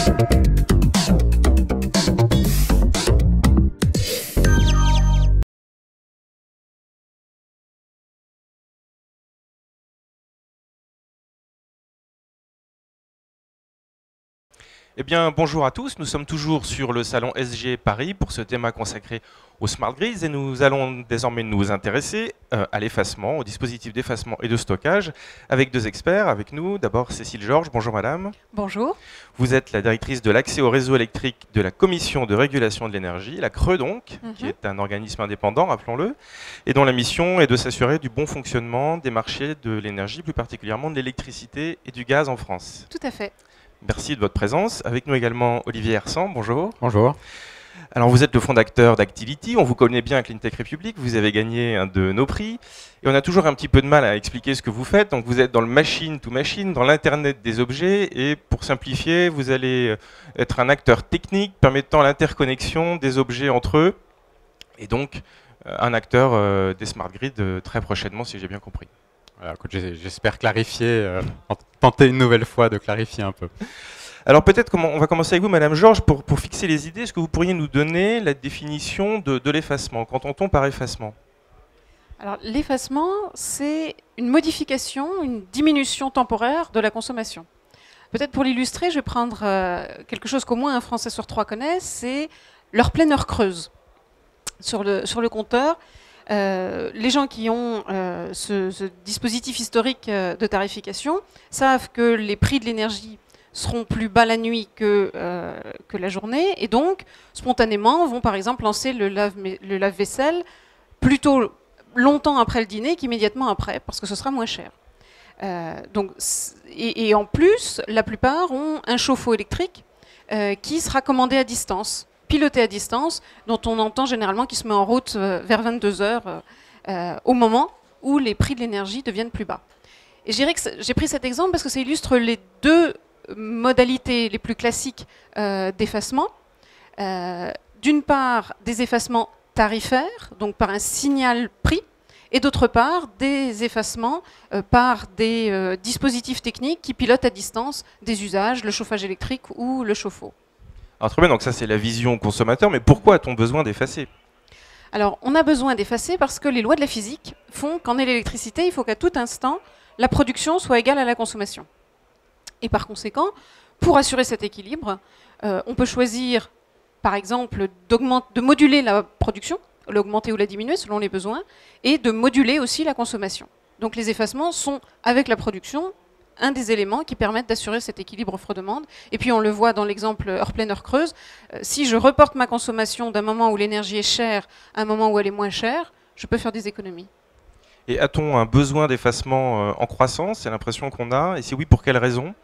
Eh bien, bonjour à tous. Nous sommes toujours sur le salon SG Paris pour ce thème consacré aux smart grids et nous allons désormais nous intéresser à l'effacement, au dispositif d'effacement et de stockage avec deux experts avec nous. D'abord, Cécile Georges. Bonjour madame. Bonjour. Vous êtes la directrice de l'accès au réseau électrique de la Commission de régulation de l'énergie, la CRE donc, qui est un organisme indépendant, rappelons-le, et dont la mission est de s'assurer du bon fonctionnement des marchés de l'énergie, plus particulièrement de l'électricité et du gaz en France. Tout à fait. Merci de votre présence. Avec nous également Olivier Hersan, bonjour. Bonjour. Alors vous êtes le fondateur d'Activity, on vous connaît bien à Cleantech République, vous avez gagné un de nos prix et on a toujours un petit peu de mal à expliquer ce que vous faites. Donc vous êtes dans le machine to machine, dans l'internet des objets et pour simplifier, vous allez être un acteur technique permettant l'interconnexion des objets entre eux et donc un acteur des smart grids très prochainement si j'ai bien compris. Alors, j'espère clarifier, tenter une nouvelle fois de clarifier un peu. Alors peut-être on va commencer avec vous, Madame Georges, pour fixer les idées. Est-ce que vous pourriez nous donner la définition de l'effacement? Qu'entend-on par effacement? Alors l'effacement, c'est une modification, une diminution temporaire de la consommation. Peut-être pour l'illustrer, je vais prendre quelque chose qu'au moins un Français sur trois connaisse, c'est leur pleine heure creuse. Sur le compteur, les gens qui ont ce dispositif historique de tarification savent que les prix de l'énergie seront plus bas la nuit que la journée et donc spontanément vont par exemple lancer le lave-vaisselle plutôt longtemps après le dîner qu'immédiatement après parce que ce sera moins cher. Et en plus, la plupart ont un chauffe-eau électrique qui sera commandé à distance, piloté à distance, dont on entend généralement qu'il se met en route vers 22 heures au moment où les prix de l'énergie deviennent plus bas. Et je dirais que j'ai pris cet exemple parce que ça illustre les deux modalités les plus classiques d'effacement. D'une part, des effacements tarifaires, donc par un signal prix, et d'autre part, des effacements par des dispositifs techniques qui pilotent à distance des usages, le chauffage électrique ou le chauffe-eau. Alors très bien, donc ça c'est la vision consommateur, mais pourquoi a-t-on besoin d'effacer? Alors, on a besoin d'effacer parce que les lois de la physique font qu'en l'électricité, il faut qu'à tout instant, la production soit égale à la consommation. Et par conséquent, pour assurer cet équilibre, on peut choisir, par exemple, de moduler la production, l'augmenter ou la diminuer selon les besoins, et de moduler aussi la consommation. Donc les effacements sont, avec la production, un des éléments qui permettent d'assurer cet équilibre offre-demande. Et puis on le voit dans l'exemple heure pleine, heure creuse, si je reporte ma consommation d'un moment où l'énergie est chère à un moment où elle est moins chère, je peux faire des économies. Et a-t-on un besoin d'effacement en croissance? C'est l'impression qu'on a. Et si oui, pour quelles raisons?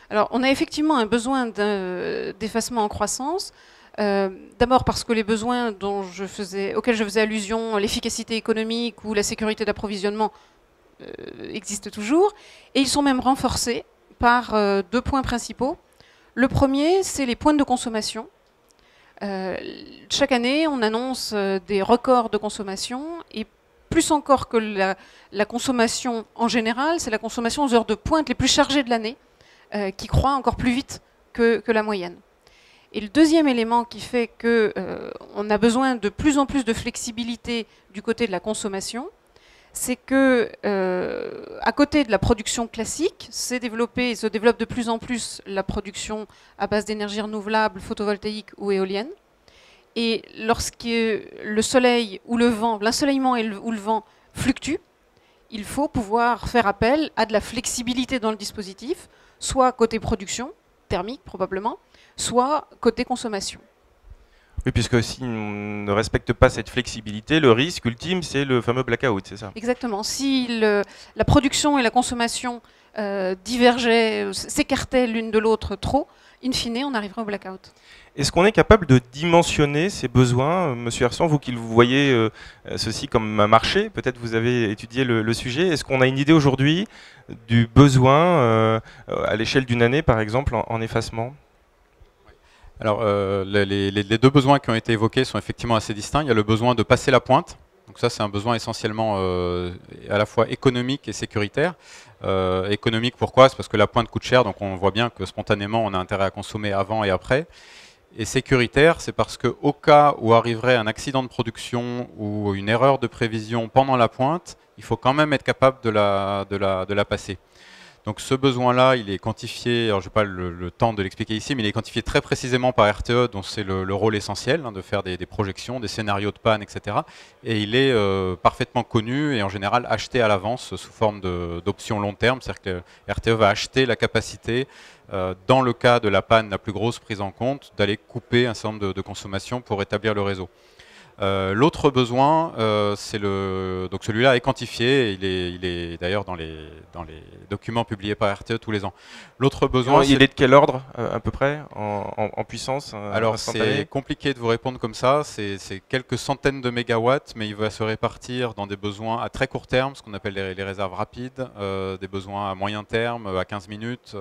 Alors, on a effectivement un besoin d'effacement en croissance. D'abord parce que les besoins auxquels je faisais allusion, l'efficacité économique ou la sécurité d'approvisionnement, existent toujours. Et ils sont même renforcés par deux points principaux. Le premier, c'est les pointes de consommation. Chaque année, on annonce des records de consommation et plus encore que la consommation en général, c'est la consommation aux heures de pointe les plus chargées de l'année qui croît encore plus vite que la moyenne. Et le deuxième élément qui fait qu'on a besoin de plus en plus de flexibilité du côté de la consommation, c'est que, à côté de la production classique, se développe de plus en plus la production à base d'énergie renouvelable, photovoltaïque ou éolienne. Et lorsque le soleil ou le vent, l'ensoleillement ou le vent fluctuent, il faut pouvoir faire appel à de la flexibilité dans le dispositif, soit côté production, thermique probablement, soit côté consommation. Oui, puisque si on ne respecte pas cette flexibilité, le risque ultime, c'est le fameux blackout, c'est ça? Exactement. Si la production et la consommation divergeaient, s'écartaient l'une de l'autre trop, in fine, on arriverait au blackout. Est-ce qu'on est capable de dimensionner ces besoins? Monsieur Hersan, vous qui voyez ceci comme un marché, peut-être vous avez étudié le sujet. Est-ce qu'on a une idée aujourd'hui du besoin à l'échelle d'une année, par exemple, en effacement? Alors, les deux besoins qui ont été évoqués sont effectivement assez distincts. Il y a le besoin de passer la pointe, Donc ça, c'est un besoin essentiellement à la fois économique et sécuritaire. Économique, pourquoi? C'est parce que la pointe coûte cher, donc on voit bien que spontanément, on a intérêt à consommer avant et après. Et sécuritaire, c'est parce qu'au cas où arriverait un accident de production ou une erreur de prévision pendant la pointe, il faut quand même être capable de la passer. Donc ce besoin-là, il est quantifié, alors je n'ai pas le temps de l'expliquer ici, mais il est quantifié très précisément par RTE, dont c'est le rôle essentiel, de faire des projections, des scénarios de panne, etc. Et il est parfaitement connu et en général acheté à l'avance sous forme d'options long terme, c'est-à-dire que RTE va acheter la capacité, dans le cas de la panne la plus grosse prise en compte, d'aller couper un certain nombre de consommations pour rétablir le réseau. L'autre besoin, donc celui-là est quantifié, il est d'ailleurs dans les documents publiés par RTE tous les ans. L'autre besoin, il est de quel ordre à peu près en puissance? Alors c'est compliqué de vous répondre comme ça, c'est quelques centaines de mégawatts, mais il va se répartir dans des besoins à très court terme, ce qu'on appelle les réserves rapides, des besoins à moyen terme, à 15 minutes,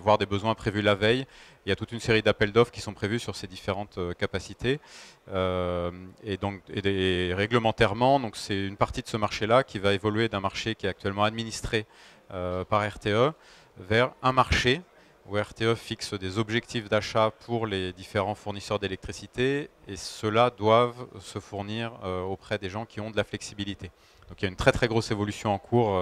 voire des besoins prévus la veille. Il y a toute une série d'appels d'offres qui sont prévus sur ces différentes capacités. Et réglementairement, donc c'est une partie de ce marché-là qui va évoluer d'un marché qui est actuellement administré par RTE vers un marché où RTE fixe des objectifs d'achat pour les différents fournisseurs d'électricité et ceux-là doivent se fournir auprès des gens qui ont de la flexibilité. Donc il y a une très très grosse évolution en cours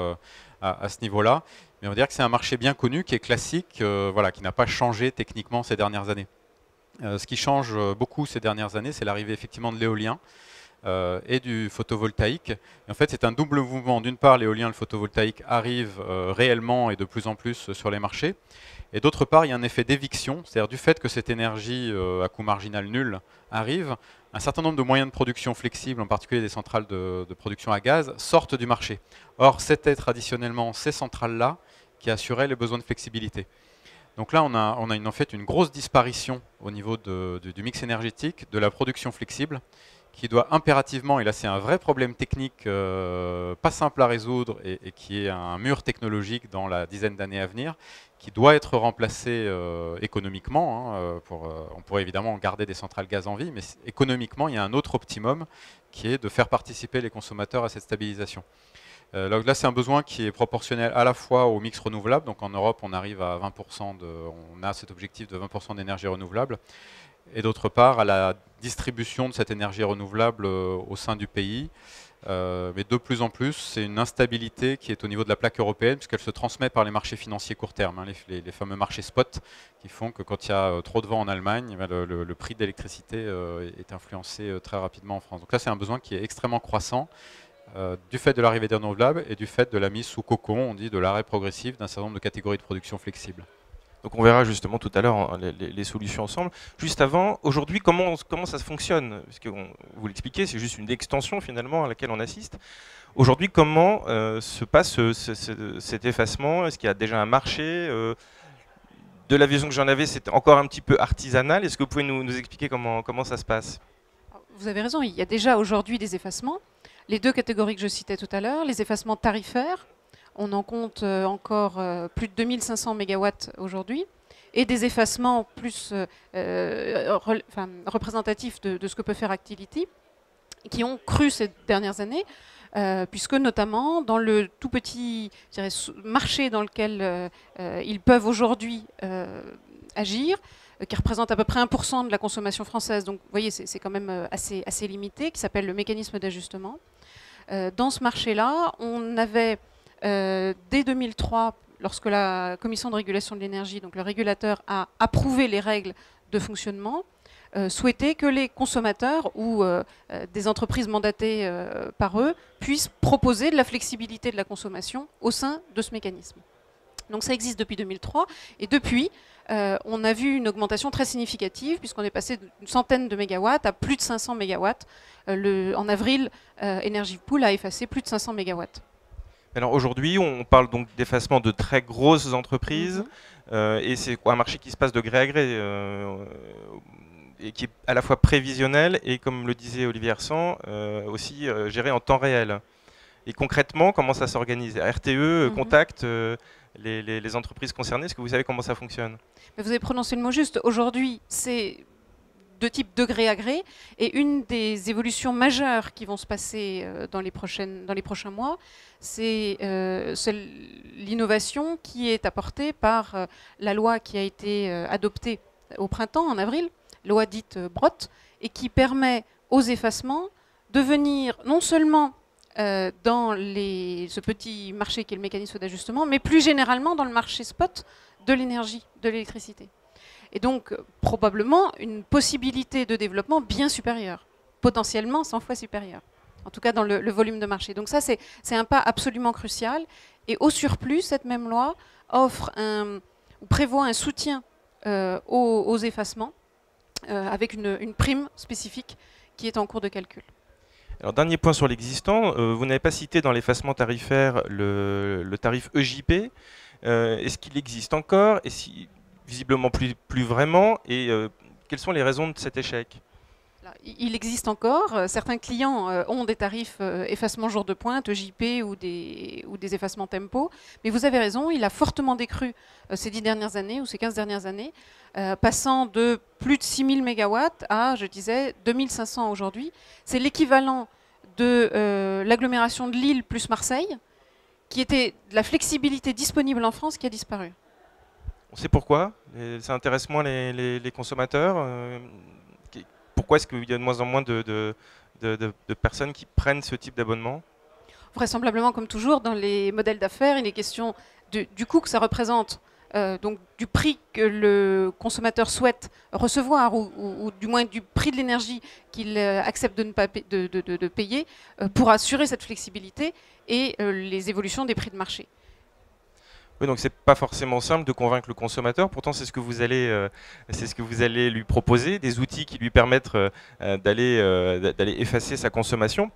à ce niveau-là. Mais on va dire que c'est un marché bien connu, qui est classique, voilà, qui n'a pas changé techniquement ces dernières années. Ce qui change beaucoup ces dernières années, c'est l'arrivée effectivement de l'éolien et du photovoltaïque. Et en fait, c'est un double mouvement. D'une part, l'éolien et le photovoltaïque arrivent réellement et de plus en plus sur les marchés. Et d'autre part, il y a un effet d'éviction, c'est-à-dire du fait que cette énergie à coût marginal nul arrive, un certain nombre de moyens de production flexibles, en particulier des centrales de production à gaz, sortent du marché. Or, c'était traditionnellement ces centrales-là qui assuraient les besoins de flexibilité. Donc là, on a en fait une grosse disparition au niveau du mix énergétique, de la production flexible, qui doit impérativement, et là c'est un vrai problème technique pas simple à résoudre et qui est un mur technologique dans la dizaine d'années à venir, qui doit être remplacé économiquement. On pourrait évidemment garder des centrales gaz en vie, mais économiquement, il y a un autre optimum qui est de faire participer les consommateurs à cette stabilisation. Là, c'est un besoin qui est proportionnel à la fois au mix renouvelable. Donc en Europe, on arrive à 20%, on a cet objectif de 20% d'énergie renouvelable. Et d'autre part, à la distribution de cette énergie renouvelable au sein du pays. Mais de plus en plus, c'est une instabilité qui est au niveau de la plaque européenne, puisqu'elle se transmet par les marchés financiers court terme, les fameux marchés spot, qui font que quand il y a trop de vent en Allemagne, le prix de l'électricité est influencé très rapidement en France. Donc là, c'est un besoin qui est extrêmement croissant, du fait de l'arrivée des renouvelables et du fait de la mise sous cocon, on dit de l'arrêt progressif d'un certain nombre de catégories de production flexibles. Donc on verra justement tout à l'heure les solutions ensemble. Juste avant, aujourd'hui, comment ça fonctionne? Parce que vous l'expliquez, c'est juste une extension finalement à laquelle on assiste. Aujourd'hui, comment se passe cet effacement? Est-ce qu'il y a déjà un marché? De la vision que j'en avais, c'était encore un petit peu artisanal. Est-ce que vous pouvez nous expliquer comment ça se passe? Vous avez raison, il y a déjà aujourd'hui des effacements. Les deux catégories que je citais tout à l'heure, les effacements tarifaires, on en compte encore plus de 2500 MW aujourd'hui, et des effacements plus représentatifs de ce que peut faire Actility, qui ont cru ces dernières années, puisque notamment dans le tout petit marché dans lequel ils peuvent aujourd'hui agir, qui représente à peu près 1% de la consommation française, donc vous voyez c'est quand même assez limité, qui s'appelle le mécanisme d'ajustement. Dans ce marché-là, on avait dès 2003, lorsque la Commission de régulation de l'énergie, donc le régulateur, a approuvé les règles de fonctionnement, souhaité que les consommateurs ou des entreprises mandatées par eux puissent proposer de la flexibilité de la consommation au sein de ce mécanisme. Donc ça existe depuis 2003, et depuis, on a vu une augmentation très significative, puisqu'on est passé d'une centaine de mégawatts à plus de 500 mégawatts. En avril, Energy Pool a effacé plus de 500 mégawatts. Alors aujourd'hui, on parle donc d'effacement de très grosses entreprises, et c'est un marché qui se passe de gré à gré, et qui est à la fois prévisionnel et, comme le disait Olivier Hersant, aussi géré en temps réel. Et concrètement, comment ça s'organise? RTE contacte les entreprises concernées. Est-ce que vous savez comment ça fonctionne? Vous avez prononcé le mot juste. Aujourd'hui, c'est de type degré à gré. Et une des évolutions majeures qui vont se passer dans les prochains mois, c'est l'innovation qui est apportée par la loi qui a été adoptée au printemps, en avril, loi dite Brottes, et qui permet aux effacements de venir non seulement dans ce petit marché qui est le mécanisme d'ajustement, mais plus généralement dans le marché spot de l'énergie, de l'électricité. Et donc, probablement, une possibilité de développement bien supérieure, potentiellement 100 fois supérieure, en tout cas dans le volume de marché. Donc ça, c'est un pas absolument crucial. Et au surplus, cette même loi prévoit un soutien aux effacements avec une prime spécifique qui est en cours de calcul. Alors, dernier point sur l'existant, vous n'avez pas cité dans l'effacement tarifaire le tarif EJP. Est-ce qu'il existe encore? Et si, visiblement plus vraiment. Et quelles sont les raisons de cet échec? Il existe encore. Certains clients ont des tarifs effacement jour de pointe, EJP ou des effacements tempo. Mais vous avez raison, il a fortement décru ces 10 dernières années ou ces 15 dernières années, passant de plus de 6000 MW à, je disais, 2500 aujourd'hui. C'est l'équivalent de l'agglomération de Lille plus Marseille, qui était de la flexibilité disponible en France qui a disparu. On sait pourquoi? Ça intéresse moins les consommateurs? Pourquoi est-ce qu'il y a de moins en moins de personnes qui prennent ce type d'abonnement? Vraisemblablement, comme toujours, dans les modèles d'affaires, il est question du coût que ça représente, donc du prix que le consommateur souhaite recevoir, ou du moins du prix de l'énergie qu'il accepte de payer pour assurer cette flexibilité et les évolutions des prix de marché. Oui, donc c'est pas forcément simple de convaincre le consommateur. Pourtant, c'est ce que vous allez lui proposer, des outils qui lui permettent d'aller effacer sa consommation.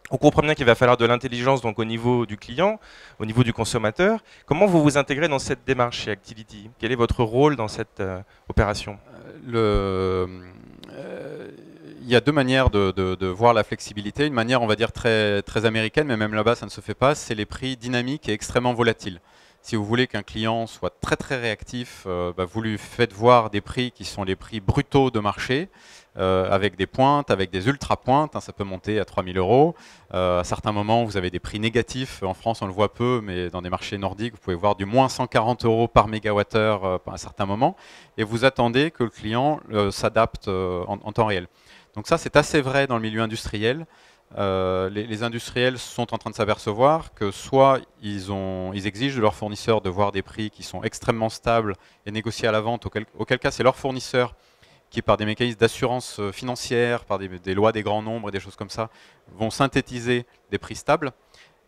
On comprend bien qu'il va falloir de l'intelligence donc au niveau du client, au niveau du consommateur. Comment vous vous intégrez dans cette démarche chez Activity? Quel est votre rôle dans cette opération? Il y a deux manières de voir la flexibilité. Une manière, on va dire, très, très américaine, mais même là-bas, ça ne se fait pas, c'est les prix dynamiques et extrêmement volatiles. Si vous voulez qu'un client soit très très réactif, vous lui faites voir des prix qui sont les prix brutaux de marché, avec des pointes, avec des ultra pointes, ça peut monter à 3000 €. À certains moments, vous avez des prix négatifs. En France, on le voit peu, mais dans des marchés nordiques, vous pouvez voir du moins 140 € par mégawattheure à un certain moment. Et vous attendez que le client s'adapte en temps réel. Donc ça, c'est assez vrai dans le milieu industriel. Les industriels sont en train de s'apercevoir que soit ils exigent de leurs fournisseurs de voir des prix qui sont extrêmement stables et négociés à la vente, auquel cas c'est leurs fournisseurs qui, par des mécanismes d'assurance financière, par des lois des grands nombres et des choses comme ça, vont synthétiser des prix stables.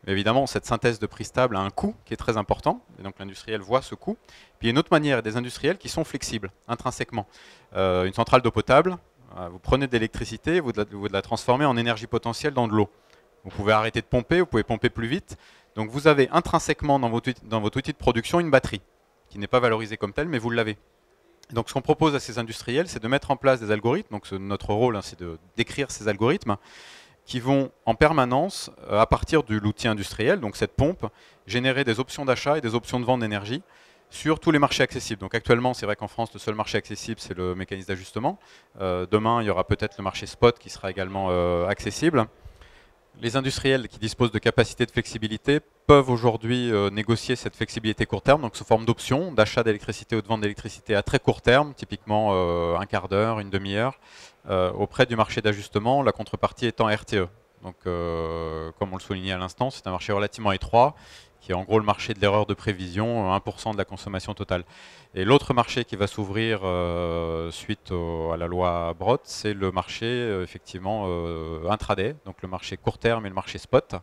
Mais évidemment, cette synthèse de prix stable a un coût qui est très important, et donc l'industriel voit ce coût. Puis il y a une autre manière, des industriels qui sont flexibles, intrinsèquement. Une centrale d'eau potable, vous prenez de l'électricité, vous la transformez en énergie potentielle dans de l'eau. Vous pouvez arrêter de pomper, vous pouvez pomper plus vite. Donc vous avez intrinsèquement dans votre outil de production une batterie, qui n'est pas valorisée comme telle, mais vous l'avez. Donc ce qu'on propose à ces industriels, c'est de mettre en place des algorithmes. Donc notre rôle, c'est de décrire ces algorithmes qui vont en permanence, à partir de l'outil industriel, donc cette pompe, générer des options d'achat et des options de vente d'énergie sur tous les marchés accessibles. Donc actuellement, c'est vrai qu'en France, le seul marché accessible, c'est le mécanisme d'ajustement. Demain, il y aura peut-être le marché spot qui sera également accessible. Les industriels qui disposent de capacités de flexibilité peuvent aujourd'hui négocier cette flexibilité court terme, donc sous forme d'options d'achat d'électricité ou de vente d'électricité à très court terme, typiquement un quart d'heure, une demi-heure, auprès du marché d'ajustement, la contrepartie étant RTE. Donc, comme on le soulignait à l'instant, c'est un marché relativement étroit, qui est en gros le marché de l'erreur de prévision, 1% de la consommation totale. Et l'autre marché qui va s'ouvrir suite à la loi Brottes, c'est le marché effectivement intraday, donc le marché court terme et le marché spot,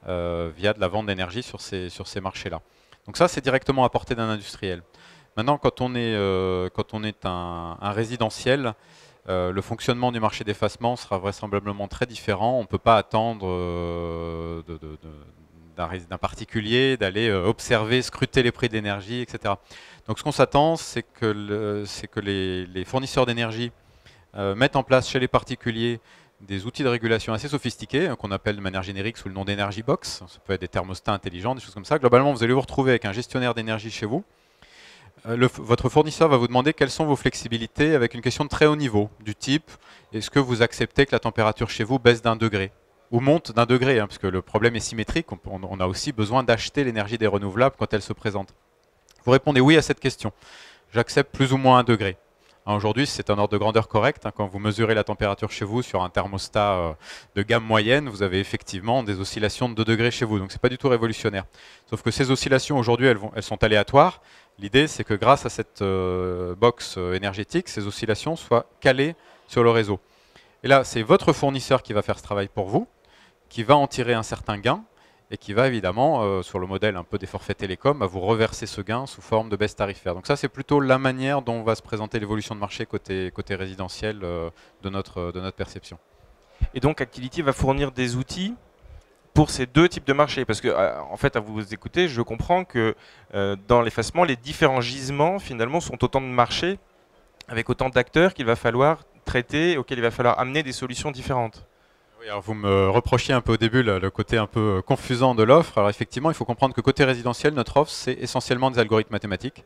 via de la vente d'énergie sur ces marchés-là. Donc ça, c'est directement à portée d'un industriel. Maintenant, quand on est un résidentiel, le fonctionnement du marché d'effacement sera vraisemblablement très différent. On ne peut pas attendre d'un particulier d'aller observer, scruter les prix d'énergie, etc. Donc ce qu'on s'attend, c'est que les fournisseurs d'énergie mettent en place chez les particuliers des outils de régulation assez sophistiqués, qu'on appelle de manière générique sous le nom d'Energy Box. Ça peut être des thermostats intelligents, des choses comme ça. Globalement, vous allez vous retrouver avec un gestionnaire d'énergie chez vous, Votre fournisseur va vous demander quelles sont vos flexibilités avec une question de très haut niveau, du type est-ce que vous acceptez que la température chez vous baisse d'1 degré ou monte d'1 degré, hein, parce que le problème est symétrique, on a aussi besoin d'acheter l'énergie des renouvelables quand elle se présente. Vous répondez oui à cette question. J'accepte plus ou moins 1 degré. Aujourd'hui, c'est un ordre de grandeur correct. Quand vous mesurez la température chez vous sur un thermostat de gamme moyenne, vous avez effectivement des oscillations de 2 degrés chez vous. Donc, ce n'est pas du tout révolutionnaire. Sauf que ces oscillations, aujourd'hui, elles sont aléatoires. L'idée, c'est que grâce à cette box énergétique, ces oscillations soient calées sur le réseau. Et là, c'est votre fournisseur qui va faire ce travail pour vous, qui va en tirer un certain gain, et qui va évidemment, sur le modèle un peu des forfaits télécom, vous reverser ce gain sous forme de baisse tarifaire. Donc ça, c'est plutôt la manière dont va se présenter l'évolution de marché côté résidentiel de notre perception. Et donc Actility va fournir des outils pour ces deux types de marchés, parce que en fait, à vous écouter, je comprends que dans l'effacement, les différents gisements finalement sont autant de marchés avec autant d'acteurs qu'il va falloir traiter, auxquels il va falloir amener des solutions différentes. Oui, alors vous me reprochiez un peu au début le côté un peu confusant de l'offre. Alors effectivement, il faut comprendre que côté résidentiel, notre offre, c'est essentiellement des algorithmes mathématiques.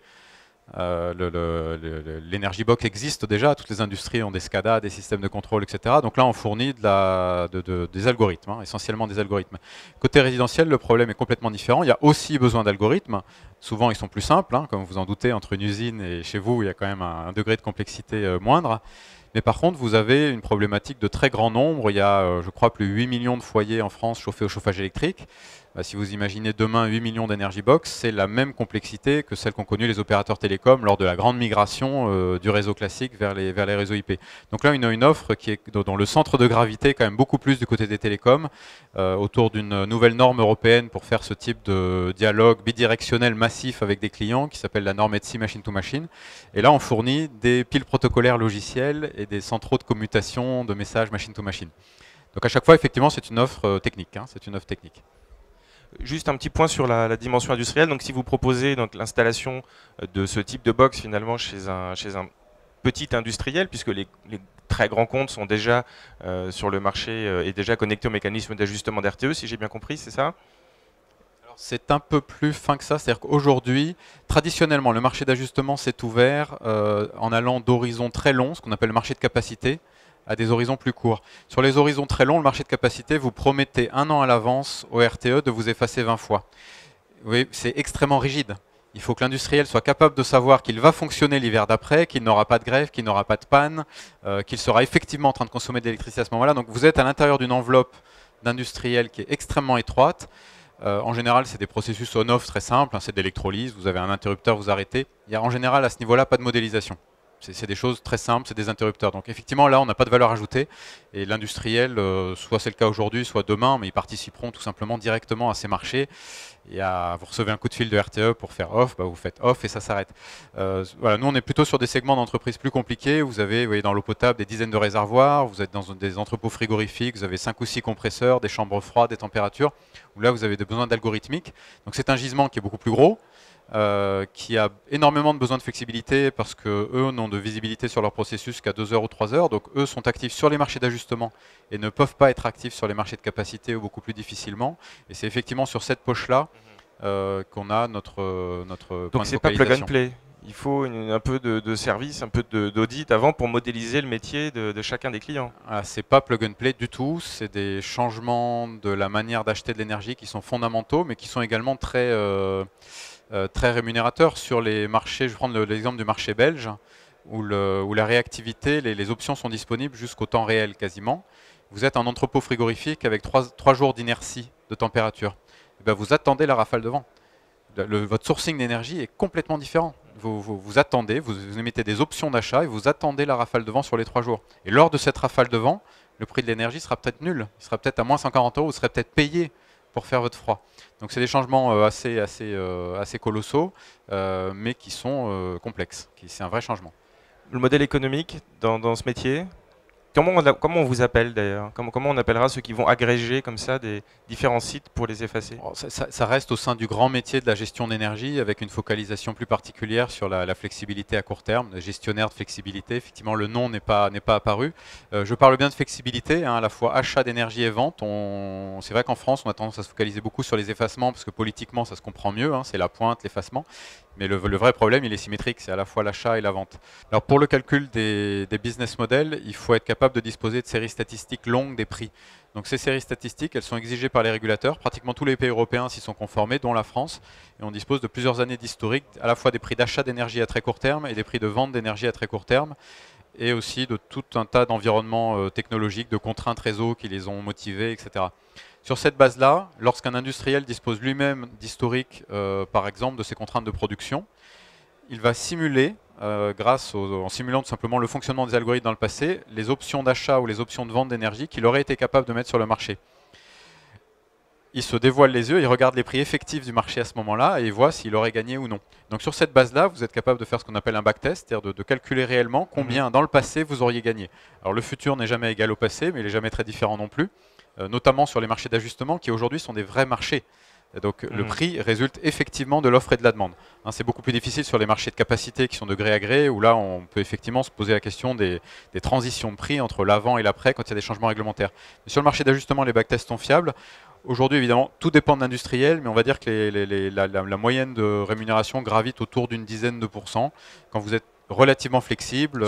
L'Energy Box existe déjà, toutes les industries ont des SCADA, des systèmes de contrôle, etc. Donc là, on fournit des algorithmes, hein, essentiellement des algorithmes. Côté résidentiel, le problème est complètement différent. Il y a aussi besoin d'algorithmes. Souvent, ils sont plus simples, hein, comme vous en doutez, entre une usine et chez vous, il y a quand même un degré de complexité moindre. Mais par contre, vous avez une problématique de très grand nombre. Il y a, je crois, plus de 8 millions de foyers en France chauffés au chauffage électrique. Si vous imaginez demain 8 millions d'Energy Box, c'est la même complexité que celle qu'ont connue les opérateurs télécoms lors de la grande migration du réseau classique vers les réseaux IP. Donc là, on a une offre qui est dont le centre de gravité est quand même beaucoup plus du côté des télécoms, autour d'une nouvelle norme européenne pour faire ce type de dialogue bidirectionnel massif avec des clients qui s'appelle la norme ETSI Machine to Machine. Et là, on fournit des piles protocolaires logicielles et des centraux de commutation de messages machine to machine. Donc à chaque fois, effectivement, c'est une offre technique. Hein, c'est une offre technique. Juste un petit point sur la dimension industrielle. Donc, si vous proposez l'installation de ce type de box finalement chez un petit industriel, puisque les très grands comptes sont déjà sur le marché et déjà connectés au mécanisme d'ajustement d'RTE, si j'ai bien compris, c'est ça ? C'est un peu plus fin que ça, c'est-à-dire qu'aujourd'hui, traditionnellement, le marché d'ajustement s'est ouvert en allant d'horizons très longs, ce qu'on appelle le marché de capacité, à des horizons plus courts. Sur les horizons très longs, le marché de capacité, vous promettez 1 an à l'avance au RTE de vous effacer 20 fois. Oui, c'est extrêmement rigide. Il faut que l'industriel soit capable de savoir qu'il va fonctionner l'hiver d'après, qu'il n'aura pas de grève, qu'il n'aura pas de panne, qu'il sera effectivement en train de consommer de l'électricité à ce moment-là. Donc vous êtes à l'intérieur d'une enveloppe d'industriel qui est extrêmement étroite. En général, c'est des processus on-off très simples, hein, c'est de l'électrolyse, vous avez un interrupteur, vous arrêtez. Il n'y a en général à ce niveau-là pas de modélisation. C'est des choses très simples, c'est des interrupteurs. Donc effectivement, là, on n'a pas de valeur ajoutée. Et l'industriel, soit c'est le cas aujourd'hui, soit demain, mais ils participeront tout simplement directement à ces marchés. Et vous recevez un coup de fil de RTE pour faire off, vous faites off et ça s'arrête. Voilà, nous, on est plutôt sur des segments d'entreprises plus compliqués. Vous voyez, dans l'eau potable, des dizaines de réservoirs. Vous êtes dans des entrepôts frigorifiques. Vous avez 5 ou 6 compresseurs, des chambres froides, des températures. Où là, vous avez des besoins d'algorithmique. Donc c'est un gisement qui est beaucoup plus gros. Qui a énormément de besoin de flexibilité parce qu'eux n'ont de visibilité sur leur processus qu'à 2 heures ou 3 heures. Donc eux sont actifs sur les marchés d'ajustement et ne peuvent pas être actifs sur les marchés de capacité ou beaucoup plus difficilement. Et c'est effectivement sur cette poche-là qu'on a notre point de focalisation. Donc c'est pas plug and play. Il faut un peu de service, un peu d'audit avant pour modéliser le métier de chacun des clients. C'est pas plug and play du tout. C'est des changements de la manière d'acheter de l'énergie qui sont fondamentaux mais qui sont également très rémunérateur sur les marchés. Je vais prendre l'exemple du marché belge où la réactivité, les options sont disponibles jusqu'au temps réel quasiment. Vous êtes en entrepôt frigorifique avec 3 jours d'inertie de température. Et bien vous attendez la rafale de vent. Votre sourcing d'énergie est complètement différent. Vous attendez, vous émettez des options d'achat et vous attendez la rafale de vent sur les 3 jours. Et lors de cette rafale de vent, le prix de l'énergie sera peut-être nul. Il sera peut-être à moins 140 €, vous serez peut-être payé pour faire votre froid. Donc c'est des changements assez colossaux, mais qui sont complexes. C'est un vrai changement. Le modèle économique dans ce métier ? Comment on vous appelle d'ailleurs? Comment on appellera ceux qui vont agréger comme ça des différents sites pour les effacer? Ça reste au sein du grand métier de la gestion d'énergie, avec une focalisation plus particulière sur la flexibilité à court terme, le gestionnaire de flexibilité. Effectivement, le nom n'est pas apparu. Je parle bien de flexibilité, hein, à la fois achat d'énergie et vente. C'est vrai qu'en France, on a tendance à se focaliser beaucoup sur les effacements, parce que politiquement, ça se comprend mieux, hein, c'est la pointe, l'effacement. Mais le vrai problème, il est symétrique, c'est à la fois l'achat et la vente. Alors pour le calcul des business models, il faut être capable de disposer de séries statistiques longues des prix. Donc ces séries statistiques, elles sont exigées par les régulateurs. Pratiquement tous les pays européens s'y sont conformés, dont la France. Et on dispose de plusieurs années d'historique, à la fois des prix d'achat d'énergie à très court terme et des prix de vente d'énergie à très court terme, et aussi de tout un tas d'environnements technologiques, de contraintes réseau qui les ont motivés, etc. Sur cette base-là, lorsqu'un industriel dispose lui-même d'historique, par exemple, de ses contraintes de production, il va simuler, en simulant tout simplement le fonctionnement des algorithmes dans le passé, les options d'achat ou les options de vente d'énergie qu'il aurait été capable de mettre sur le marché. Il se dévoile les yeux, il regarde les prix effectifs du marché à ce moment-là et il voit s'il aurait gagné ou non. Donc sur cette base-là, vous êtes capable de faire ce qu'on appelle un backtest, c'est-à-dire de calculer réellement combien dans le passé vous auriez gagné. Alors le futur n'est jamais égal au passé, mais il n'est jamais très différent non plus, notamment sur les marchés d'ajustement qui aujourd'hui sont des vrais marchés. Et donc le prix résulte effectivement de l'offre et de la demande. Hein, c'est beaucoup plus difficile sur les marchés de capacité qui sont de gré à gré, où là on peut effectivement se poser la question des transitions de prix entre l'avant et l'après quand il y a des changements réglementaires. Mais sur le marché d'ajustement, les backtests sont fiables. Aujourd'hui, évidemment, tout dépend de l'industriel, mais on va dire que la moyenne de rémunération gravite autour d'une dizaine de pourcents. Quand vous êtes relativement flexible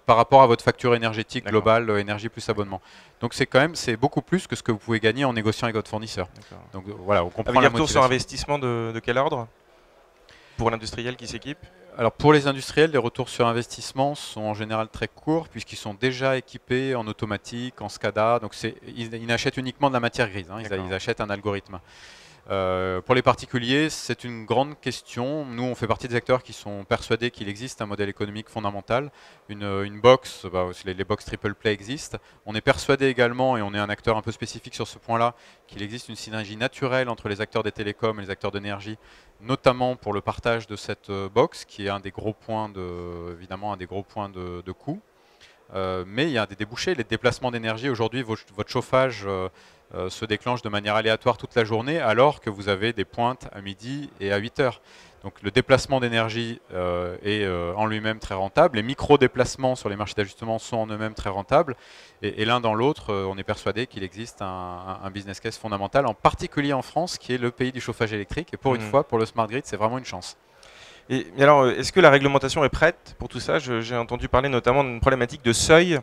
par rapport à votre facture énergétique globale, énergie plus abonnement. Donc c'est beaucoup plus que ce que vous pouvez gagner en négociant avec votre fournisseur. Donc voilà, on comprend. Avec des retours sur investissement de quel ordre pour l'industriel qui s'équipe? Alors pour les industriels, les retours sur investissement sont en général très courts puisqu'ils sont déjà équipés en automatique, en SCADA. Donc ils n'achètent uniquement de la matière grise, hein, ils achètent un algorithme. Pour les particuliers, c'est une grande question. Nous, on fait partie des acteurs qui sont persuadés qu'il existe un modèle économique fondamental. Une box, les box triple play existent. On est persuadé également, et on est un acteur un peu spécifique sur ce point-là, qu'il existe une synergie naturelle entre les acteurs des télécoms et les acteurs d'énergie, notamment pour le partage de cette box, qui est un des gros points évidemment un des gros points de coût. Mais il y a des débouchés. Les déplacements d'énergie, aujourd'hui, votre chauffage se déclenche de manière aléatoire toute la journée, alors que vous avez des pointes à midi et à 8 heures. Donc le déplacement d'énergie est en lui-même très rentable. Les micro-déplacements sur les marchés d'ajustement sont en eux-mêmes très rentables. Et l'un dans l'autre, on est persuadé qu'il existe un business case fondamental, en particulier en France, qui est le pays du chauffage électrique. Et pour une fois, pour le smart grid, c'est vraiment une chance. Et alors, est-ce que la réglementation est prête pour tout ça? J'ai entendu parler notamment d'une problématique de seuil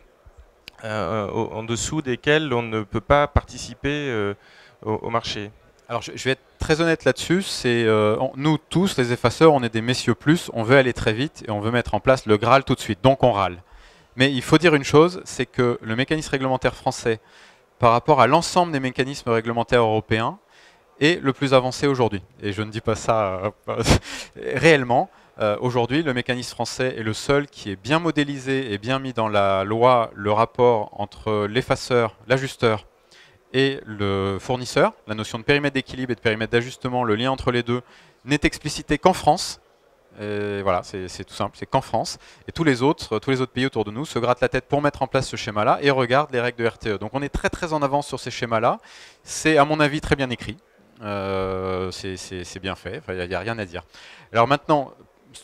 en dessous desquels on ne peut pas participer au marché. Alors je vais être très honnête là-dessus, nous tous, les effaceurs, on est des messieurs plus, on veut aller très vite et on veut mettre en place le Graal tout de suite, donc on râle. Mais il faut dire une chose, c'est que le mécanisme réglementaire français, par rapport à l'ensemble des mécanismes réglementaires européens, est le plus avancé aujourd'hui. Et je ne dis pas ça réellement. Aujourd'hui, le mécanisme français est le seul qui est bien modélisé et bien mis dans la loi le rapport entre l'effaceur, l'ajusteur et le fournisseur. La notion de périmètre d'équilibre et de périmètre d'ajustement, le lien entre les deux, n'est explicité qu'en France. Et voilà, c'est tout simple, c'est qu'en France. Et tous les autres pays autour de nous se grattent la tête pour mettre en place ce schéma-là et regardent les règles de RTE. Donc on est très très en avance sur ces schémas-là. C'est à mon avis très bien écrit. C'est bien fait, il n'y a rien à dire. Alors maintenant,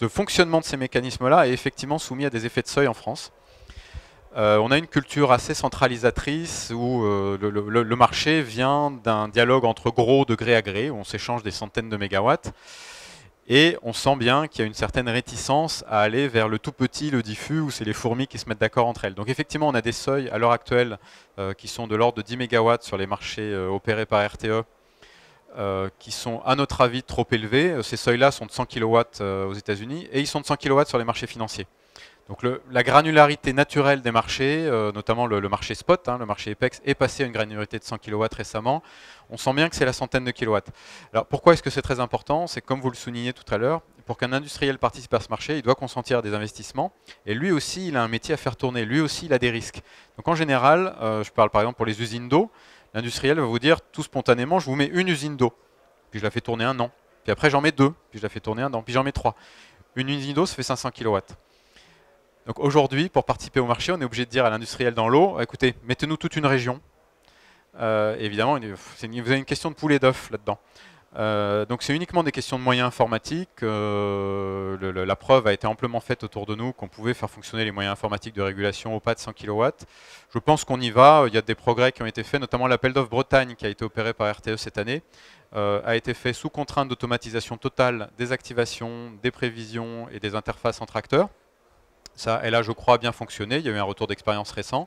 le fonctionnement de ces mécanismes-là est effectivement soumis à des effets de seuil en France. On a une culture assez centralisatrice où le marché vient d'un dialogue entre gros de gré à gré, où on s'échange des centaines de mégawatts, et on sent bien qu'il y a une certaine réticence à aller vers le tout petit, le diffus, où c'est les fourmis qui se mettent d'accord entre elles. Donc effectivement, on a des seuils à l'heure actuelle qui sont de l'ordre de 10 mégawatts sur les marchés opérés par RTE, qui sont à notre avis trop élevés. Ces seuils-là sont de 100 kW aux États-Unis et ils sont de 100 kW sur les marchés financiers. Donc la granularité naturelle des marchés, notamment le marché spot, le marché EPEX, est passé à une granularité de 100 kW récemment. On sent bien que c'est la centaine de kilowatts. Alors pourquoi est-ce que c'est très important? C'est comme vous le soulignez tout à l'heure, pour qu'un industriel participe à ce marché, il doit consentir des investissements. Et lui aussi, il a un métier à faire tourner. Lui aussi, il a des risques. Donc en général, je parle par exemple pour les usines d'eau, l'industriel va vous dire tout spontanément, je vous mets une usine d'eau, puis je la fais tourner 1 an. Puis après j'en mets 2, puis je la fais tourner 1 an, puis j'en mets 3. Une usine d'eau, ça fait 500 kW. Donc aujourd'hui, pour participer au marché, on est obligé de dire à l'industriel dans l'eau, écoutez, mettez-nous toute une région. Évidemment, vous avez une question de poulet d'œuf là-dedans. Donc c'est uniquement des questions de moyens informatiques. La preuve a été amplement faite autour de nous qu'on pouvait faire fonctionner les moyens informatiques de régulation au pas de 100 kW. Je pense qu'on y va. Il y a des progrès qui ont été faits, notamment l'appel d'offres Bretagne qui a été opéré par RTE cette année, a été fait sous contrainte d'automatisation totale des activations, des prévisions et des interfaces entre acteurs. Ça, elle a, je crois, bien fonctionné. Il y a eu un retour d'expérience récent.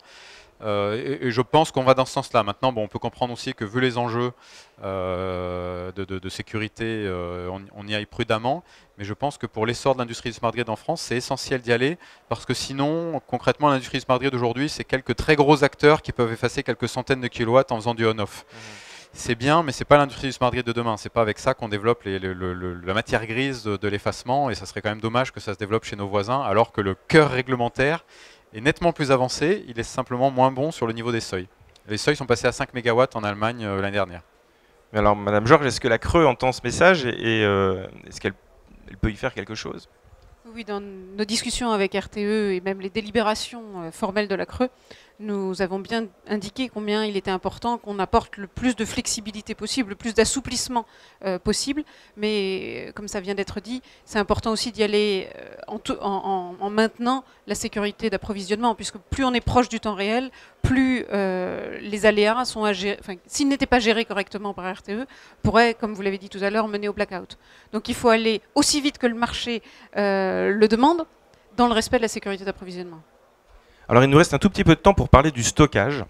Et je pense qu'on va dans ce sens-là. Maintenant, bon, on peut comprendre aussi que vu les enjeux de sécurité, on y aille prudemment. Mais je pense que pour l'essor de l'industrie du smart grid en France, c'est essentiel d'y aller. Parce que sinon, concrètement, l'industrie du smart grid aujourd'hui, c'est quelques très gros acteurs qui peuvent effacer quelques centaines de kilowatts en faisant du on-off. C'est bien, mais ce n'est pas l'industrie du smart grid de demain. Ce n'est pas avec ça qu'on développe la matière grise de l'effacement. Et ça serait quand même dommage que ça se développe chez nos voisins, alors que le cœur réglementaire est nettement plus avancé, il est simplement moins bon sur le niveau des seuils. Les seuils sont passés à 5 MW en Allemagne l'année dernière. Mais alors, Madame Georges, est-ce que la Creux entend ce message et est-ce qu'elle peut y faire quelque chose? Oui, dans nos discussions avec RTE et même les délibérations formelles de la Creux, nous avons bien indiqué combien il était important qu'on apporte le plus de flexibilité possible, le plus d'assouplissement possible. Mais comme ça vient d'être dit, c'est important aussi d'y aller en maintenant la sécurité d'approvisionnement, puisque plus on est proche du temps réel, plus les aléas sont à gérer, enfin, s'ils n'étaient pas gérés correctement par RTE, pourraient, comme vous l'avez dit tout à l'heure, mener au blackout. Donc il faut aller aussi vite que le marché le demande, dans le respect de la sécurité d'approvisionnement. Alors il nous reste un tout petit peu de temps pour parler du stockage.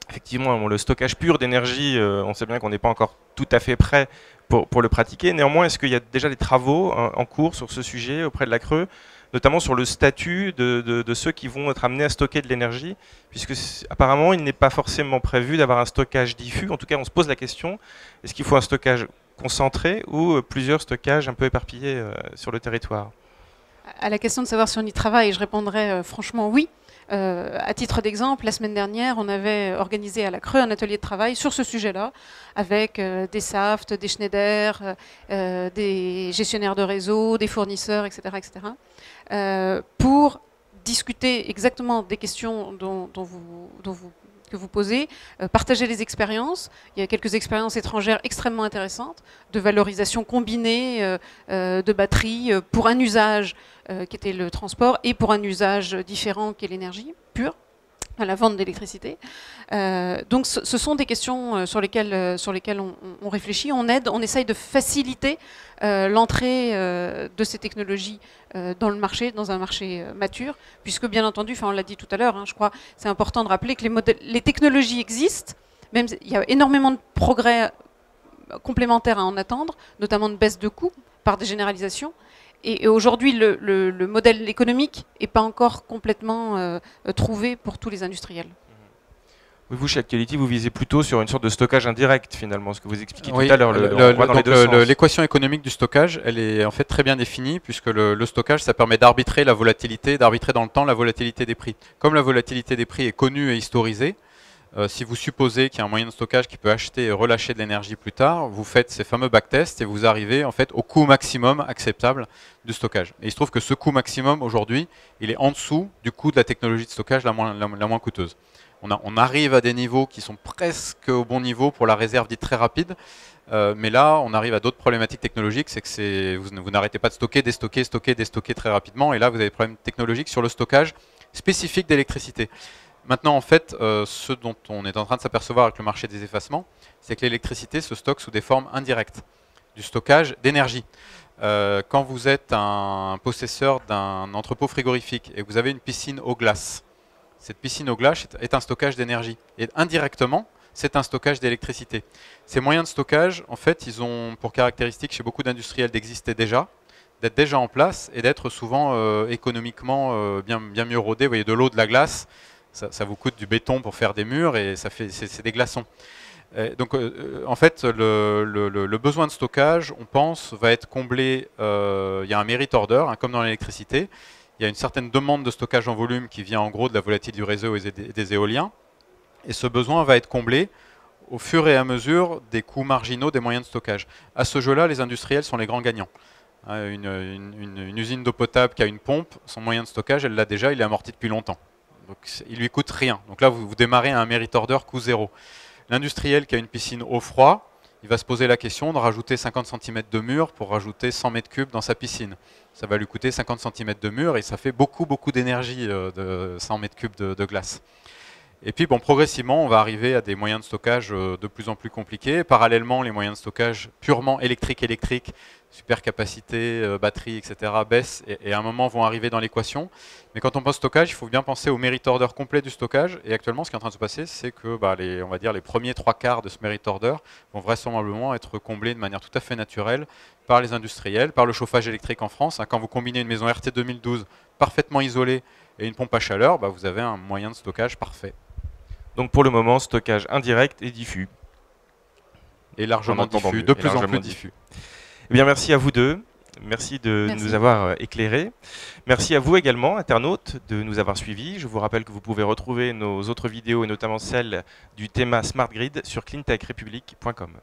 Effectivement, le stockage pur d'énergie, on sait bien qu'on n'est pas encore tout à fait prêt pour le pratiquer. Néanmoins, est-ce qu'il y a déjà des travaux en cours sur ce sujet auprès de la Creux, notamment sur le statut de ceux qui vont être amenés à stocker de l'énergie, puisque apparemment il n'est pas forcément prévu d'avoir un stockage diffus. En tout cas, on se pose la question, est-ce qu'il faut un stockage concentré ou plusieurs stockages un peu éparpillés sur le territoire? À la question de savoir si on y travaille, je répondrais franchement oui. À titre d'exemple, la semaine dernière, on avait organisé à la Creux un atelier de travail sur ce sujet-là, avec des Saft, des Schneider, des gestionnaires de réseau, des fournisseurs, etc., pour discuter exactement des questions que vous posez, partager les expériences. Il y a quelques expériences étrangères extrêmement intéressantes, de valorisation combinée de batteries pour un usage qui était le transport et pour un usage différent qui est l'énergie pure, la vente d'électricité. Donc ce sont des questions sur lesquelles on réfléchit, on aide, on essaye de faciliter l'entrée de ces technologies dans le marché, dans un marché mature, puisque bien entendu, on l'a dit tout à l'heure, hein, je crois c'est important de rappeler que les technologies existent, même il y a énormément de progrès complémentaires à en attendre, notamment de baisse de coûts par des généralisations. Et aujourd'hui, le modèle économique n'est pas encore complètement trouvé pour tous les industriels. Oui, vous, chez Actuality, vous visez plutôt sur une sorte de stockage indirect, finalement, ce que vous expliquiez oui, tout à l'heure. L'équation économique du stockage, elle est en fait très bien définie, puisque le stockage, ça permet d'arbitrer la volatilité, d'arbitrer dans le temps la volatilité des prix. Comme la volatilité des prix est connue et historisée, si vous supposez qu'il y a un moyen de stockage qui peut acheter et relâcher de l'énergie plus tard, vous faites ces fameux backtests et vous arrivez en fait au coût maximum acceptable du stockage. Et il se trouve que ce coût maximum aujourd'hui, il est en dessous du coût de la technologie de stockage la moins coûteuse. On arrive à des niveaux qui sont presque au bon niveau pour la réserve dite très rapide, mais là on arrive à d'autres problématiques technologiques, c'est que vous n'arrêtez pas de stocker, déstocker, stocker, déstocker très rapidement, et là vous avez des problèmes technologiques sur le stockage spécifique d'électricité. Maintenant, en fait, ce dont on est en train de s'apercevoir avec le marché des effacements, c'est que l'électricité se stocke sous des formes indirectes, du stockage d'énergie. Quand vous êtes un possesseur d'un entrepôt frigorifique et que vous avez une piscine aux glaces, cette piscine aux glaces est un stockage d'énergie. Et indirectement, c'est un stockage d'électricité. Ces moyens de stockage, en fait, ils ont pour caractéristique chez beaucoup d'industriels d'exister déjà, d'être déjà en place et d'être souvent économiquement bien mieux rodés. Vous voyez, de l'eau, de la glace, ça vous coûte du béton pour faire des murs et c'est des glaçons. Donc en fait, le besoin de stockage, on pense, va être comblé. Il y a un merit order, hein, comme dans l'électricité. Il y a une certaine demande de stockage en volume qui vient en gros de la volatilité du réseau et des éoliens. Et ce besoin va être comblé au fur et à mesure des coûts marginaux des moyens de stockage. À ce jeu-là, les industriels sont les grands gagnants. Une usine d'eau potable qui a une pompe, son moyen de stockage, elle l'a déjà, il est amorti depuis longtemps. Donc il lui coûte rien. Donc là, vous démarrez à un merit order coût zéro. L'industriel qui a une piscine eau froid, il va se poser la question de rajouter 50 cm de mur pour rajouter 100 m3 dans sa piscine. Ça va lui coûter 50 cm de mur et ça fait beaucoup d'énergie de 100 m3 de glace. Et puis bon, progressivement, on va arriver à des moyens de stockage de plus en plus compliqués. Parallèlement, les moyens de stockage purement électriques, super capacité, batterie, etc. baissent et à un moment vont arriver dans l'équation. Mais quand on pense stockage, il faut bien penser au merit order complet du stockage. Et actuellement, ce qui est en train de se passer, c'est que on va dire les premiers 3/4 de ce merit order vont vraisemblablement être comblés de manière tout à fait naturelle par les industriels, par le chauffage électrique en France. Quand vous combinez une maison RT 2012 parfaitement isolée et une pompe à chaleur, vous avez un moyen de stockage parfait. Donc pour le moment, stockage indirect et diffus. Et largement diffus, de plus en plus diffus. Eh bien, merci à vous deux. Merci de nous avoir éclairés. Merci à vous également, internautes, de nous avoir suivis. Je vous rappelle que vous pouvez retrouver nos autres vidéos, et notamment celle du thème Smart Grid, sur cleantechrepublic.com.